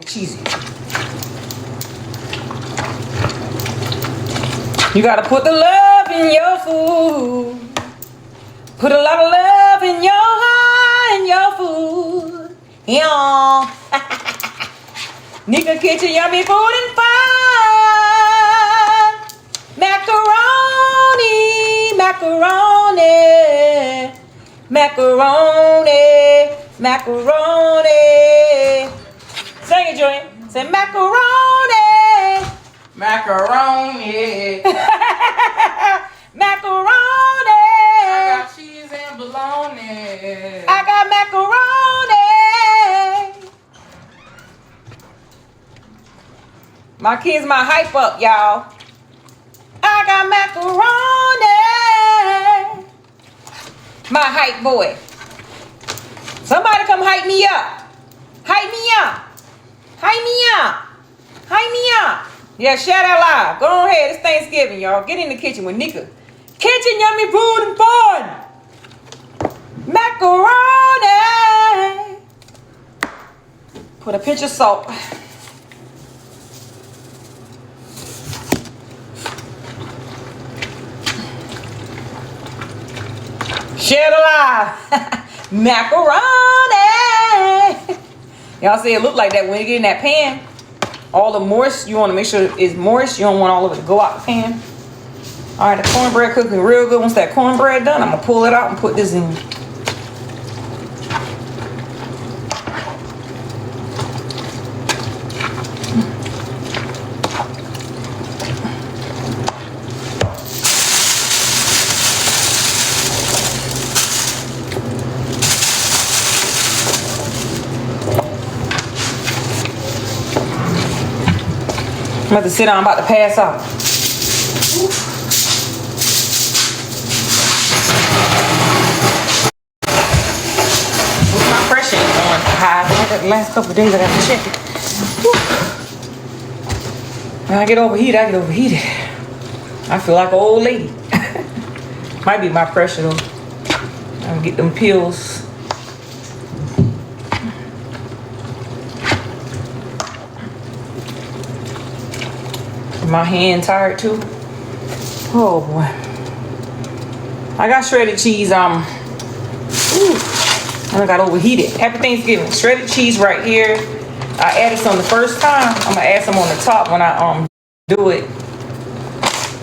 cheesy. You gotta put the love in your food. Put a lot of love in your heart and your food. Yeah. Nika kitchen, yummy food and fun. Macaroni, macaroni, macaroni, macaroni. Sing it, Julian. Say macaroni. Macaroni. Macaroni. I got cheese and bologna. I got macaroni. My kids my hype up, y'all. I got macaroni. My hype boy. Somebody come hype me up. Hype me up. Hype me up. Hype me up. Yeah, shout out loud. Go ahead. It's Thanksgiving, y'all. Get in the kitchen with Nika. Kitchen yummy food and fun. Macaroni. Put a pinch of salt. Share it alive. Macaroni. Y'all see it look like that when you get in that pan. All the moist, you want to make sure it's moist. You don't want all of it to go out the pan. All right, the cornbread cooking real good. Once that cornbread done, I'm going to pull it out and put this in. I'm about to sit down, I'm about to pass out. My pressure ain't on high. The last couple of days I got to check it. When I get overheated, I get overheated. I feel like an old lady. Might be my pressure though. I'll get them pills. My hand tired too. Oh boy. I got shredded cheese. I got overheated. Happy Thanksgiving. Shredded cheese right here. I added some the first time. I'm gonna add some on the top when I do it.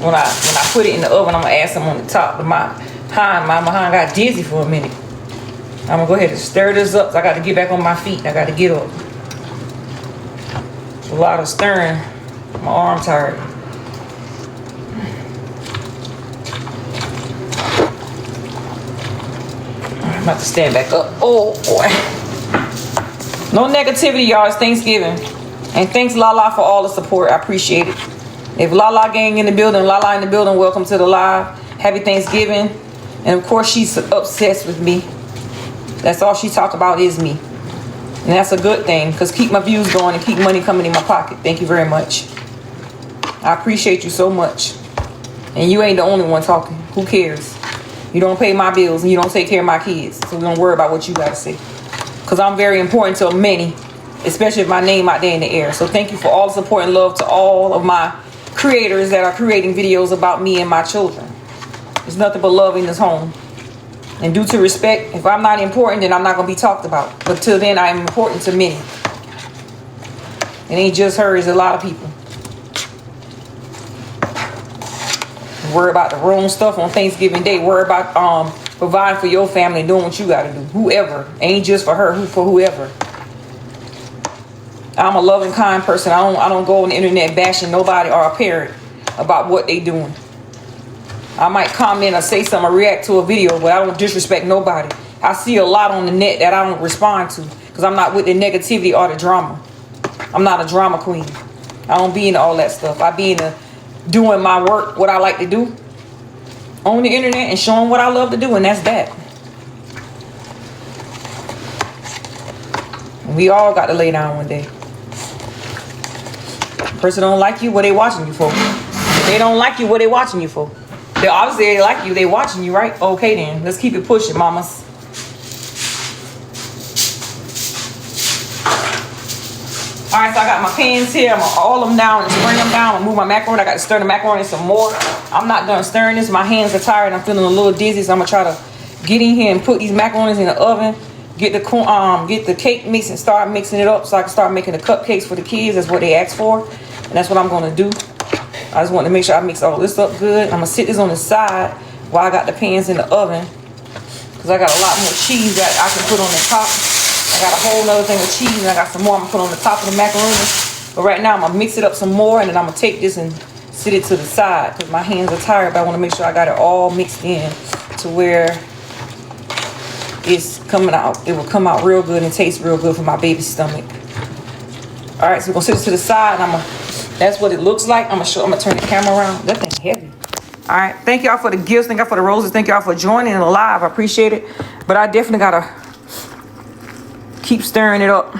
When I put it in the oven, I'm gonna add some on the top. But my behind got dizzy for a minute. I'm gonna go ahead and stir this up. So I got to get back on my feet. I got to get up. It's a lot of stirring. My arm tired. I'm about to stand back up. Oh boy. No negativity, y'all. It's Thanksgiving. And thanks Lala for all the support. I appreciate it. If Lala gang in the building, Lala in the building, welcome to the live. Happy Thanksgiving. And of course she's obsessed with me. That's all she talk about is me. And that's a good thing, because keep my views going and keep money coming in my pocket. Thank you very much. I appreciate you so much. And you ain't the only one talking. Who cares? You don't pay my bills and you don't take care of my kids. So we don't worry about what you got to say. Because I'm very important to many, especially if my name out there in the air. So thank you for all the support and love to all of my creators that are creating videos about me and my children. There's nothing but love in this home. And due to respect, if I'm not important, then I'm not going to be talked about. But till then, I am important to many. It ain't just her, it's a lot of people. Worry about the wrong stuff on Thanksgiving Day. Worry about providing for your family and doing what you got to do. Whoever. Ain't just for her, for whoever. I'm a loving, kind person. I don't go on the internet bashing nobody or a parent about what they doing. I might comment or say something or react to a video, but I don't disrespect nobody. I see a lot on the net that I don't respond to because I'm not with the negativity or the drama. I'm not a drama queen. I don't be into all that stuff. I be into doing my work, what I like to do on the internet and showing what I love to do, and that's that. We all got to lay down one day. Person don't like you, what they watching you for? If they don't like you, what they watching you for? They obviously like you, they watching you, right? Okay then, let's keep it pushing, mamas. Alright, so I got my pans here. I'm gonna all them down and spring them down. I'm gonna move my macaroni. I got to stir the macaroni some more. I'm not done stirring this. My hands are tired. I'm feeling a little dizzy, so I'm gonna try to get in here and put these macaronis in the oven. Get the cake mix and start mixing it up so I can start making the cupcakes for the kids. That's what they asked for, and that's what I'm gonna do. I just want to make sure I mix all this up good. I'm gonna sit this on the side while I got the pans in the oven, because I got a lot more cheese that I can put on the top. I got a whole nother thing of cheese, and I got some more I'm gonna put on the top of the macaroni. But right now I'm gonna mix it up some more, and then I'm gonna take this and sit it to the side because my hands are tired, but I want to make sure I got it all mixed in to where it's coming out. It will come out real good and taste real good for my baby's stomach. All right, so we're gonna sit this to the side, and that's what it looks like. I'm gonna turn the camera around. That thing's heavy. All right, thank y'all for the gifts. Thank y'all for the roses. Thank y'all for joining the live. I appreciate it. But I definitely gotta keep stirring it up.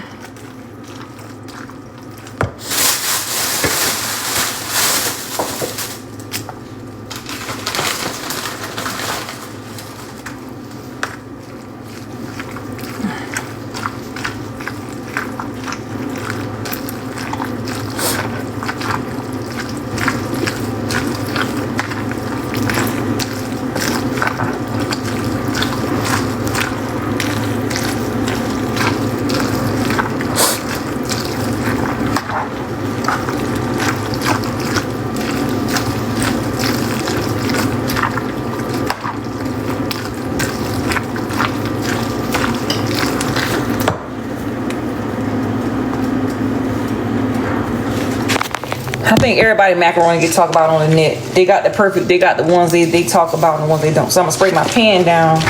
I think everybody macaroni get talked about on the net. They got the ones they talk about and the ones they don't. So I'm gonna spray my pan down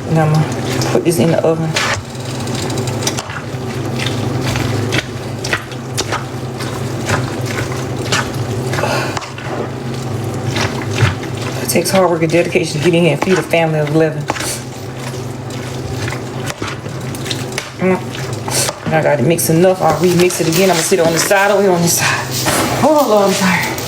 and I'm gonna put this in the oven. It takes hard work and dedication to get in here and feed a family of 11. I gotta mix enough. I'll remix it again. I'm gonna sit on the side over here on this side. Oh Lord, I'm tired.